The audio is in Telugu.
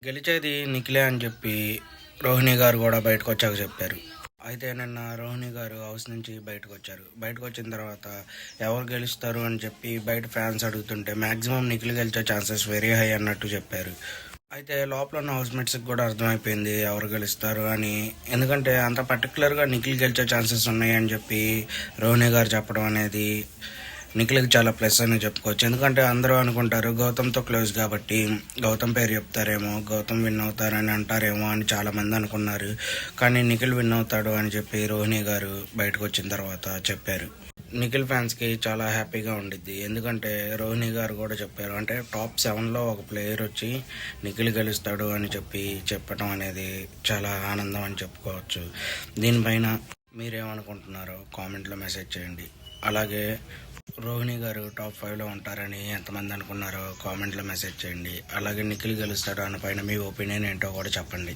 గెలిచేది నిఖిలే అని చెప్పి రోహిణి గారు కూడా బయటకు వచ్చాక చెప్పారు. అయితే నిన్న రోహిణి గారు హౌస్ నుంచి బయటకు వచ్చారు. బయటకు వచ్చిన తర్వాత ఎవరు గెలుస్తారు అని చెప్పి బయట ఫ్యాన్స్ అడుగుతుంటే మ్యాక్సిమం నిఖిల్ గెలిచే ఛాన్సెస్ వెరీ హై అన్నట్టు చెప్పారు. అయితే లోపల ఉన్న హౌస్ మేట్స్కి కూడా అర్థమైపోయింది ఎవరు గెలుస్తారు అని. ఎందుకంటే అంత పర్టికులర్గా నిఖిల్ గెలిచే ఛాన్సెస్ ఉన్నాయి అని చెప్పి రోహిణి గారు చెప్పడం అనేది నిఖిల్కి చాలా ప్లస్ అని చెప్పుకోవచ్చు. ఎందుకంటే అందరూ అనుకుంటారు గౌతమ్తో క్లోజ్ కాబట్టి గౌతమ్ పేరు చెప్తారేమో, గౌతమ్ విన్ అవుతారని అంటారేమో అని చాలామంది అనుకున్నారు. కానీ నిఖిల్ విన్ అవుతాడు అని చెప్పి రోహిణి గారు బయటకు వచ్చిన తర్వాత చెప్పారు. నిఖిల్ ఫ్యాన్స్కి చాలా హ్యాపీగా ఉండిద్ది. ఎందుకంటే రోహిణి గారు కూడా చెప్పారు, అంటే టాప్ 7లో ఒక ప్లేయర్ వచ్చి నిఖిల్ గెలుస్తాడు అని చెప్పి చెప్పడం అనేది చాలా ఆనందం అని చెప్పుకోవచ్చు. దీనిపైన మీరేమనుకుంటున్నారో కామెంట్లో మెసేజ్ చేయండి. అలాగే రోహిణి గారు టాప్ 5లో ఉంటారని ఎంతమంది అనుకున్నారో కామెంట్లో మెసేజ్ చేయండి. అలాగే నిఖిల్ గెలుస్తాడు అన్న పైన మీ ఒపీనియన్ ఏంటో కూడా చెప్పండి.